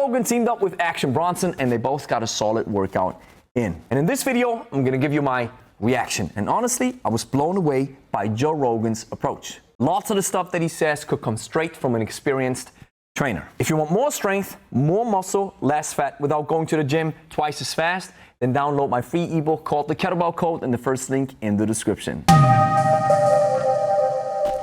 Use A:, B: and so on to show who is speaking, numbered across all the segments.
A: Rogan teamed up with Action Bronson, and they both got a solid workout in. And in this video, I'm gonna give you my reaction. And honestly, I was blown away by Joe Rogan's approach. Lots of the stuff that he says could come straight from an experienced trainer. If you want more strength, more muscle, less fat without going to the gym twice as fast, then download my free ebook called the Kettlebell Code in the first link in the description.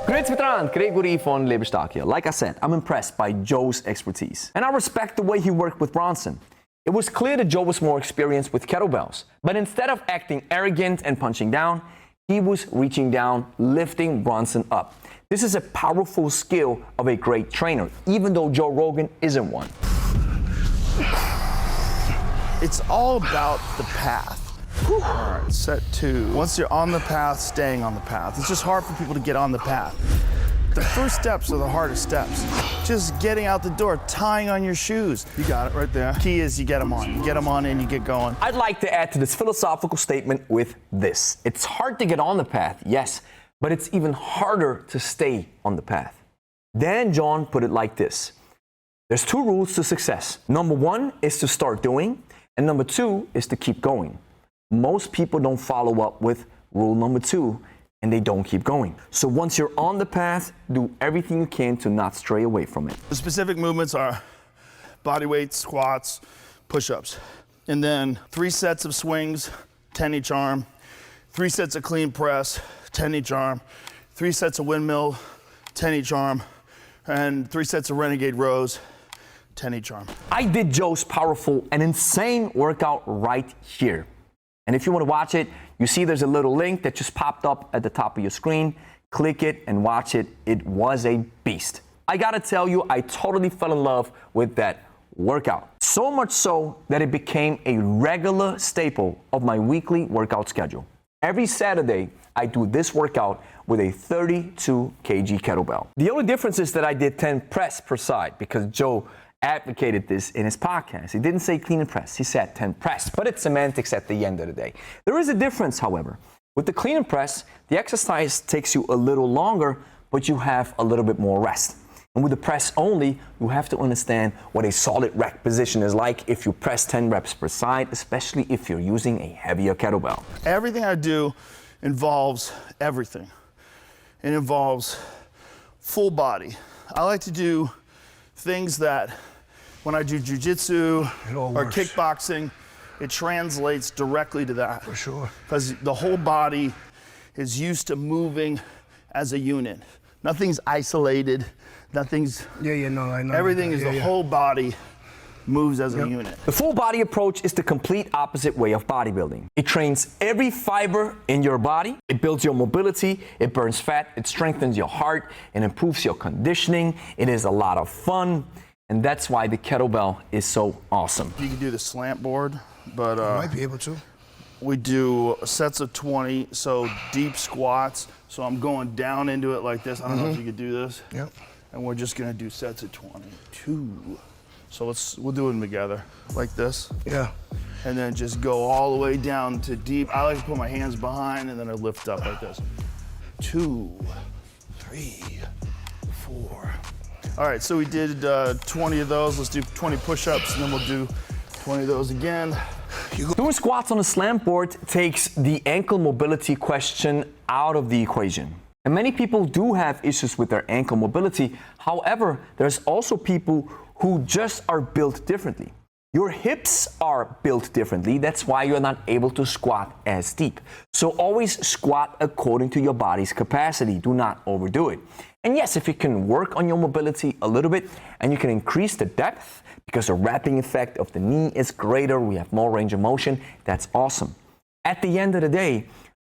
A: Grüezi miteinander, Gregory von Lebe hier. Like I said, I'm impressed by Joe's expertise. And I respect the way he worked with Bronson. It was clear that Joe was more experienced with kettlebells. But instead of acting arrogant and punching down, he was reaching down, lifting Bronson up. This is a powerful skill of a great trainer, even though Joe Rogan isn't one.
B: It's all about the path. All right, set 2. Once you're on the path, staying on the path. It's just hard for people to get on the path. The first steps are the hardest steps. Just getting out the door, tying on your shoes. You got it right there. Key is you get them on. You get them on and you get going.
A: I'd like to add to this philosophical statement with this. It's hard to get on the path, yes, but it's even harder to stay on the path. Dan John put it like this. There's 2 rules to success. Number 1 is to start doing, and number 2 is to keep going. Most people don't follow up with rule number 2, and they don't keep going. So once you're on the path, do everything you can to not stray away from it.
B: The specific movements are body weight, squats, push-ups. And then 3 sets of swings, 10 each arm. 3 sets of clean press, 10 each arm. 3 sets of windmill, 10 each arm. And 3 sets of renegade rows, 10 each arm.
A: I did Joe's powerful and insane workout right here. And if you want to watch it, you see there's a little link that just popped up at the top of your screen. Click it and watch it. It was a beast. I gotta tell you, I totally fell in love with that workout. So much so that it became a regular staple of my weekly workout schedule. Every Saturday, I do this workout with a 32 kg kettlebell. The only difference is that I did 10 press per side because Joe advocated this in his podcast. He didn't say clean and press, he said 10 press, but it's semantics at the end of the day. There is a difference, however. With the clean and press, the exercise takes you a little longer, but you have a little bit more rest. And with the press only, you have to understand what a solid rack position is like if you press 10 reps per side, especially if you're using a heavier kettlebell.
B: Everything I do involves everything. It involves full body. I like to do things that when I do jiu-jitsu or kickboxing, it translates directly to that.
C: For sure.
B: Because the whole body is used to moving as a unit. Nothing's isolated, nothing's...
C: I know.
B: Everything is the whole body moves as a unit.
A: The full body approach is the complete opposite way of bodybuilding. It trains every fiber in your body. It builds your mobility, it burns fat, it strengthens your heart, it improves your conditioning. It is a lot of fun, and that's why the kettlebell is so awesome.
B: You can do the slant board, but
C: You might be able to.
B: we do sets of 20, so deep squats. So I'm going down into it like this. I don't know if you could do this.
C: Yep.
B: And we're just gonna do sets of 22. So we'll do them together, like this.
C: Yeah.
B: And then just go all the way down to deep. I like to put my hands behind and then I lift up like this. 2, 3, 4. All right, so we did 20 of those. Let's do 20 push-ups and then we'll do 20 of those again.
A: Doing squats on a slam board takes the ankle mobility question out of the equation. And many people do have issues with their ankle mobility. However, there's also people who just are built differently. Your hips are built differently. That's why you're not able to squat as deep. So always squat according to your body's capacity. Do not overdo it. And yes, if you can work on your mobility a little bit and you can increase the depth because the wrapping effect of the knee is greater, we have more range of motion, that's awesome. At the end of the day,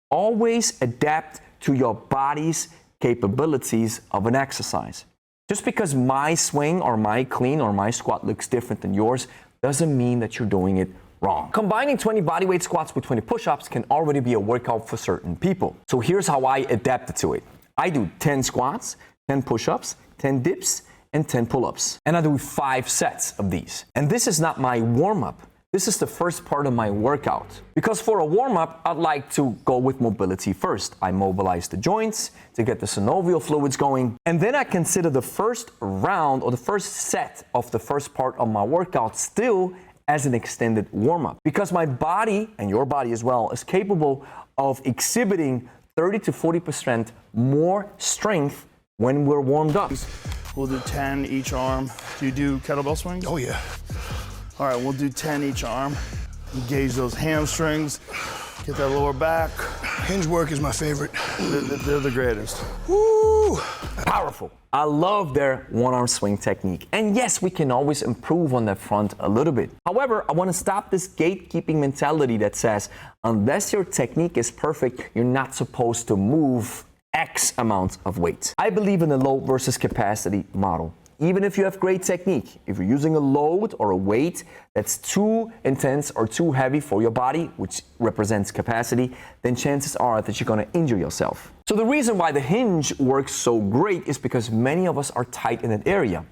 A: always adapt to your body's capabilities of an exercise. Just because my swing or my clean or my squat looks different than yours doesn't mean that you're doing it wrong. Combining 20 bodyweight squats with 20 push-ups can already be a workout for certain people. So here's how I adapted to it. I do 10 squats, 10 push-ups, 10 dips, and 10 pull-ups. And I do 5 sets of these. And this is not my warm-up. this is the first part of my workout. Because for a warm-up, I'd like to go with mobility first. I mobilize the joints to get the synovial fluids going, and then I consider the first round or the first set of the first part of my workout still as an extended warm-up. Because my body, and your body as well, is capable of exhibiting 30 to 40% more strength when we're warmed up.
B: We'll do 10 each arm. Do you do kettlebell swings?
C: Oh yeah.
B: All right, we'll do 10 each arm. Engage those hamstrings. Get that lower back.
C: Hinge work is my favorite.
B: They're the greatest.
C: Woo!
A: Powerful. I love their one-arm swing technique. And yes, we can always improve on that front a little bit. However, I want to stop this gatekeeping mentality that says, unless your technique is perfect, you're not supposed to move X amount of weight. I believe in the load versus capacity model. Even if you have great technique, if you're using a load or a weight that's too intense or too heavy for your body, which represents capacity, then chances are that you're going to injure yourself. So the reason why the hinge works so great is because many of us are tight in that area.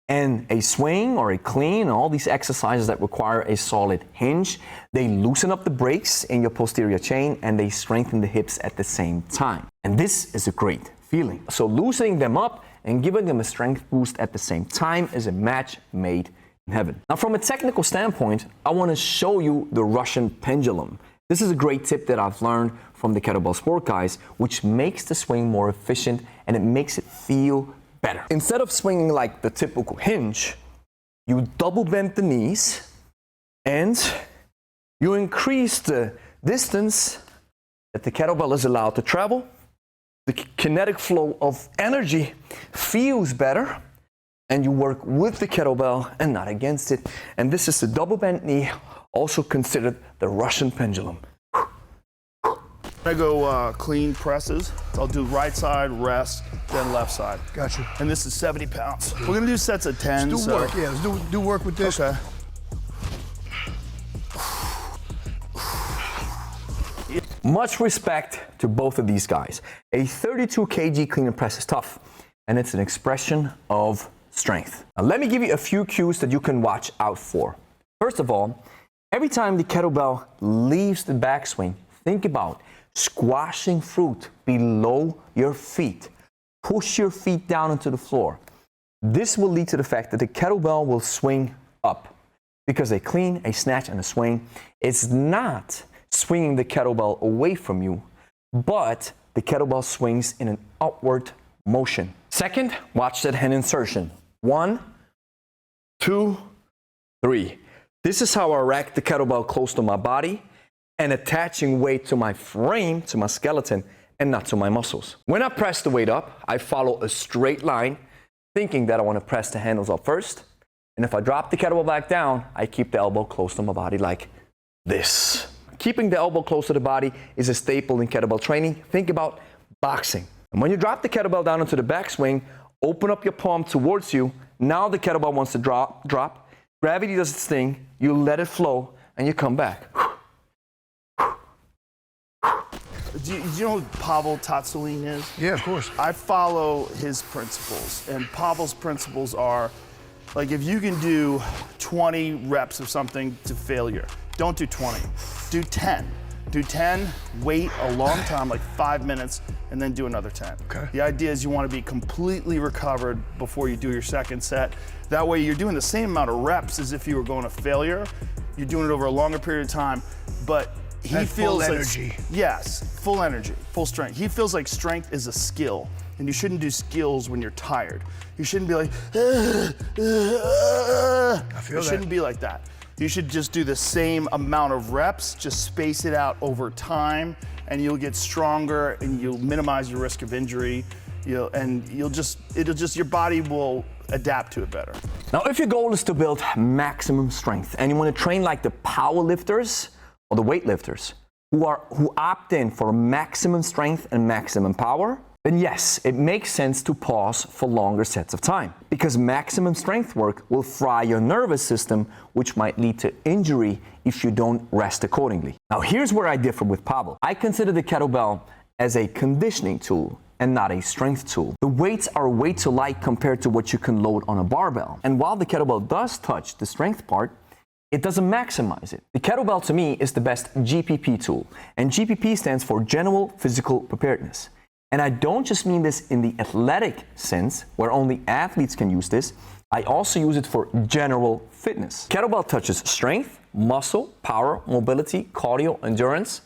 A: And a swing or a clean, and all these exercises that require a solid hinge, they loosen up the brakes in your posterior chain and they strengthen the hips at the same time. And this is a great feeling. So loosening them up and giving them a strength boost at the same time is a match made in heaven. Now, from a technical standpoint, I want to show you the Russian pendulum. This is a great tip that I've learned from the Kettlebell Sport guys, which makes the swing more efficient and it makes it feel better. Instead of swinging like the typical hinge, you double bend the knees and you increase the distance that the kettlebell is allowed to travel. The kinetic flow of energy feels better, and you work with the kettlebell and not against it. And this is the double bent knee, also considered the Russian pendulum.
B: I go clean presses. I'll do right side, rest, then left side.
C: Gotcha.
B: And this is 70 pounds. We're gonna do sets of 10.
C: Let's do work, yeah. Let's do work with this.
B: Okay.
A: Much respect to both of these guys. A 32 kg clean and press is tough, and it's an expression of strength. Now, let me give you a few cues that you can watch out for. First of all, every time the kettlebell leaves the backswing, think about squashing fruit below your feet. Push your feet down into the floor. This will lead to the fact that the kettlebell will swing up, because a clean, a snatch, and a swing is not swinging the kettlebell away from you, but the kettlebell swings in an upward motion. Second, watch that hand insertion. 1, 2, 3. This is how I rack the kettlebell close to my body and attaching weight to my frame, to my skeleton, and not to my muscles. When I press the weight up, I follow a straight line, thinking that I want to press the handles up first. And if I drop the kettlebell back down, I keep the elbow close to my body like this. Keeping the elbow close to the body is a staple in kettlebell training. Think about boxing. And when you drop the kettlebell down into the backswing, open up your palm towards you. Now the kettlebell wants to drop. Gravity does its thing. You let it flow, and you come back.
B: Do you know who Pavel Tsatsouline is?
C: Yeah, of course.
B: I follow his principles, and Pavel's principles are, like, if you can do 20 reps of something to failure, don't do 20, do 10. Do 10, wait a long time, like 5 minutes, and then do another 10.
C: Okay.
B: The idea is you want to be completely recovered before you do your second set. That way you're doing the same amount of reps as if you were going to failure. You're doing it over a longer period of time, but he
C: That
B: feels
C: full
B: like,
C: energy.
B: yes, full energy, full strength. He feels like strength is a skill, and you shouldn't do skills when you're tired. You shouldn't be like,
C: I feel
B: it shouldn't be like that. You should just do the same amount of reps, just space it out over time, and you'll get stronger, and you'll minimize your risk of injury, and your body will adapt to it better.
A: Now, if your goal is to build maximum strength and you want to train like the power lifters or the weightlifters who opt in for maximum strength and maximum power, then yes, it makes sense to pause for longer sets of time, because maximum strength work will fry your nervous system, which might lead to injury if you don't rest accordingly. Now, here's where I differ with Pavel. I consider the kettlebell as a conditioning tool and not a strength tool. The weights are way too light compared to what you can load on a barbell. And while the kettlebell does touch the strength part, it doesn't maximize it. The kettlebell to me is the best GPP tool, and GPP stands for General Physical Preparedness. And I don't just mean this in the athletic sense, where only athletes can use this. I also use it for general fitness. Kettlebell touches strength, muscle, power, mobility, cardio, endurance,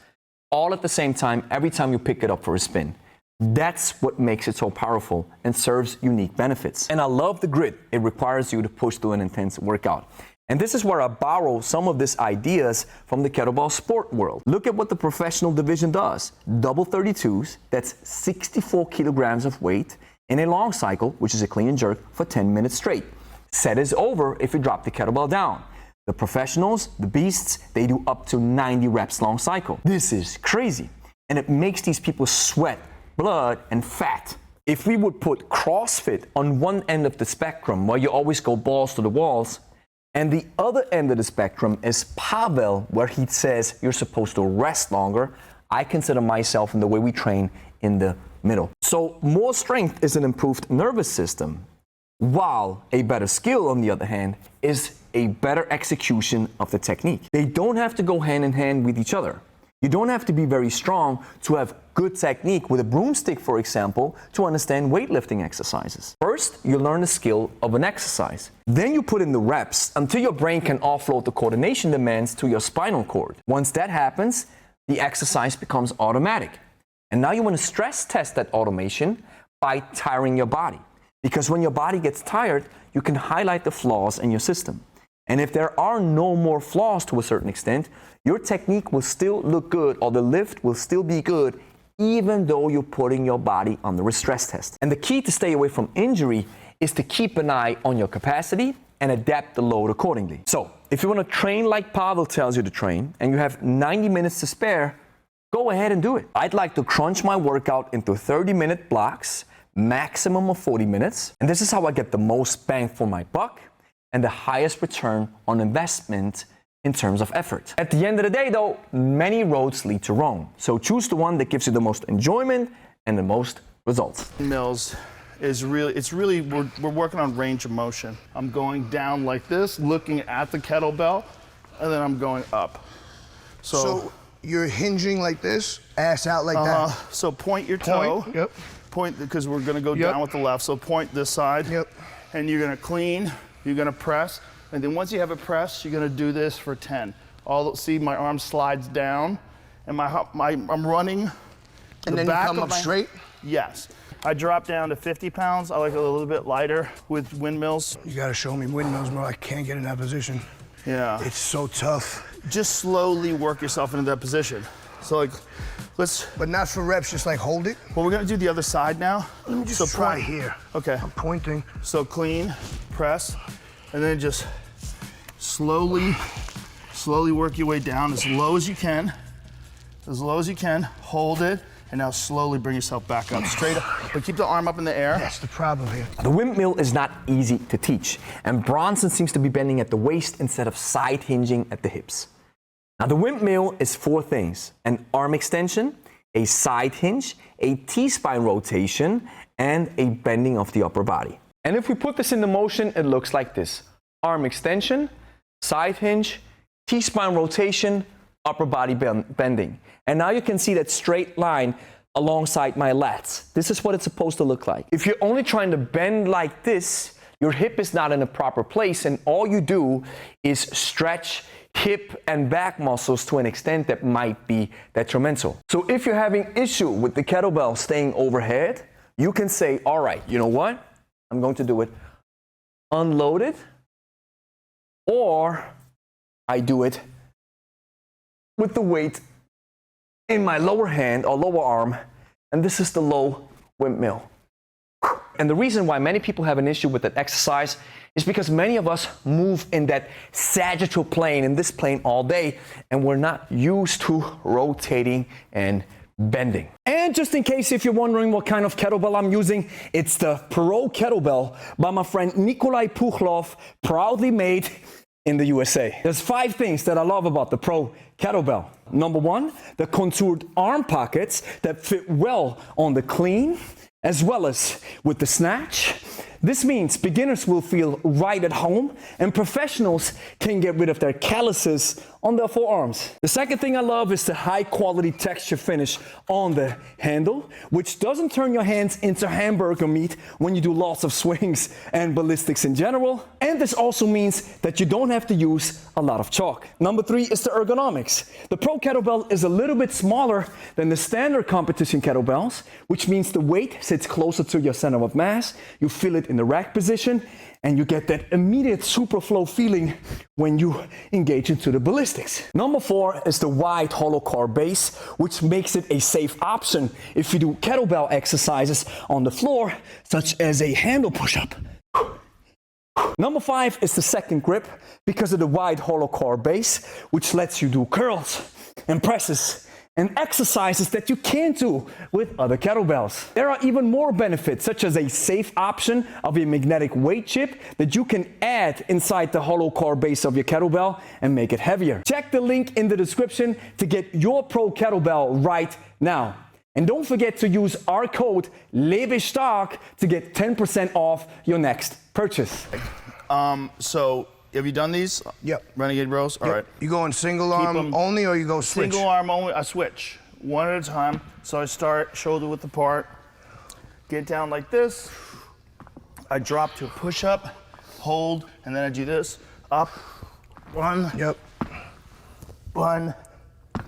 A: all at the same time every time you pick it up for a spin. That's what makes it so powerful and serves unique benefits. And I love the grit it requires you to push through an intense workout. And this is where I borrow some of these ideas from the kettlebell sport world. Look at what the professional division does. Double 32s, that's 64 kilograms of weight, in a long cycle, which is a clean and jerk, for 10 minutes straight. Set is over if you drop the kettlebell down. The professionals, the beasts, they do up to 90 reps long cycle. This is crazy. And it makes these people sweat, blood, and fat. If we would put CrossFit on one end of the spectrum, where you always go balls to the walls, and the other end of the spectrum is Pavel, where he says you're supposed to rest longer, I consider myself in the way we train in the middle. So more strength is an improved nervous system, while a better skill, on the other hand, is a better execution of the technique. They don't have to go hand in hand with each other. You don't have to be very strong to have good technique with a broomstick, for example, to understand weightlifting exercises. First, you learn the skill of an exercise. Then you put in the reps until your brain can offload the coordination demands to your spinal cord. Once that happens, the exercise becomes automatic. And now you want to stress test that automation by tiring your body. Because when your body gets tired, you can highlight the flaws in your system. And if there are no more flaws to a certain extent, your technique will still look good, or the lift will still be good, even though you're putting your body under a stress test. And the key to stay away from injury is to keep an eye on your capacity and adapt the load accordingly. So, if you want to train like Pavel tells you to train, and you have 90 minutes to spare, go ahead and do it. I'd like to crunch my workout into 30-minute blocks, maximum of 40 minutes, and this is how I get the most bang for my buck and the highest return on investment in terms of effort. At the end of the day, though, many roads lead to Rome. So choose the one that gives you the most enjoyment and the most results.
B: Mills is really, we're working on range of motion. I'm going down like this, looking at the kettlebell, and then I'm going up.
C: So you're hinging like this, ass out like that.
B: So point your toe.
C: Yep.
B: Point, because we're gonna go down with the left. So point this side.
C: Yep.
B: And you're gonna clean, you're gonna press, and then once you have it pressed, you're gonna do this for 10. See, my arm slides down, and I'm running.
C: And then you come up straight?
B: Yes. I drop down to 50 pounds. I like it a little bit lighter with windmills.
C: You gotta show me windmills, bro. I can't get in that position.
B: Yeah.
C: It's so tough.
B: Just slowly work yourself into that position. So like,
C: But not for reps, just like hold it.
B: Well, we're gonna do the other side now.
C: Let me just try here.
B: Okay.
C: I'm pointing.
B: So clean, press, and then just slowly work your way down as low as you can. As low as you can, hold it, and now slowly bring yourself back up, straight up. But keep the arm up in the air.
C: That's the problem here.
A: The windmill is not easy to teach, and Bronson seems to be bending at the waist instead of side hinging at the hips. Now the windmill is 4 things: an arm extension, a side hinge, a T-spine rotation, and a bending of the upper body. And if we put this into motion, it looks like this: arm extension, side hinge, T-spine rotation, upper body bending. And now you can see that straight line alongside my lats. This is what it's supposed to look like. If you're only trying to bend like this, your hip is not in a proper place, and all you do is stretch hip and back muscles to an extent that might be detrimental. So if you're having issue with the kettlebell staying overhead, you can say, all right, you know what? I'm going to do it unloaded, or I do it with the weight in my lower hand or lower arm, and this is the low windmill. And the reason why many people have an issue with that exercise is because many of us move in that sagittal plane, in this plane all day, and we're not used to rotating and bending. And just in case if you're wondering what kind of kettlebell I'm using, it's the Pro Kettlebell by my friend Nikolai Pukhlov, proudly made in the USA. There's 5 things that I love about the Pro Kettlebell. Number 1, the contoured arm pockets that fit well on the clean, as well as with the snatch. This means beginners will feel right at home and professionals can get rid of their calluses on their forearms. The second thing I love is the high quality texture finish on the handle, which doesn't turn your hands into hamburger meat when you do lots of swings and ballistics in general. And this also means that you don't have to use a lot of chalk. Number 3 is the ergonomics. The Pro Kettlebell is a little bit smaller than the standard competition kettlebells, which means the weight sits closer to your center of mass. You feel it in the rack position, and you get that immediate superflow feeling when you engage into the ballistics. Number 4 is the wide hollow core base, which makes it a safe option if you do kettlebell exercises on the floor, such as a handle push-up. Number 5 is the second grip because of the wide hollow core base, which lets you do curls and presses and exercises that you can't do with other kettlebells. There are even more benefits, such as a safe option of a magnetic weight chip that you can add inside the hollow core base of your kettlebell and make it heavier. Check the link in the description to get your Pro Kettlebell right now. And don't forget to use our code Lebe to get 10% off your next purchase.
B: So have you done these?
C: Yep.
B: Renegade rows? All right.
C: You go in single arm only or you go switch?
B: Single arm only. I switch one at a time. So I start shoulder width apart, get down like this. I drop to a push up, hold, and then I do this. Up, 1.
C: Yep.
B: 1.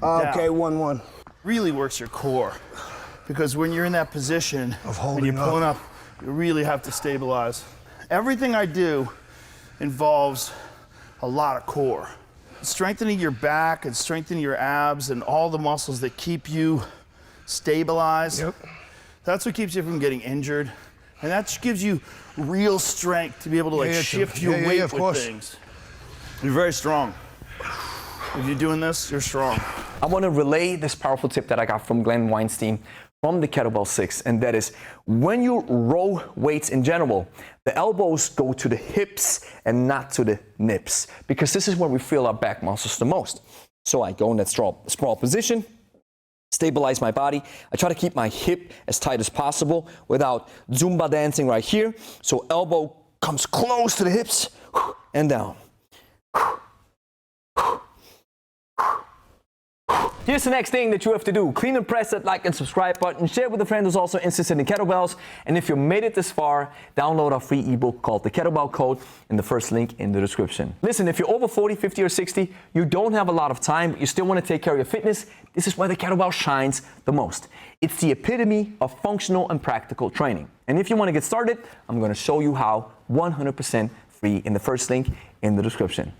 C: Okay,
B: down.
C: 1, 1.
B: Really works your core, because when you're in that position
C: Of holding
B: and you're pulling up, you really have to stabilize. Everything I do involves a lot of core. Strengthening your back and strengthening your abs and all the muscles that keep you stabilized.
C: Yep.
B: That's what keeps you from getting injured. And that gives you real strength to be able to shift your weight with things. You're very strong. If you're doing this, you're strong.
A: I want to relay this powerful tip that I got from Glenn Weinstein from the Kettlebell 6, and that is when you row weights in general, the elbows go to the hips and not to the nips, because this is where we feel our back muscles the most. So I go in that sprawl position, stabilize my body. I try to keep my hip as tight as possible without Zumba dancing right here. So elbow comes close to the hips and down. Here's the next thing that you have to do. Clean and press that like and subscribe button. Share with a friend who's also interested in kettlebells. And if you made it this far, download our free ebook called The Kettlebell Code in the first link in the description. Listen, if you're over 40, 50, or 60, you don't have a lot of time, but you still want to take care of your fitness, this is where the kettlebell shines the most. It's the epitome of functional and practical training. And if you want to get started, I'm going to show you how 100% free in the first link in the description.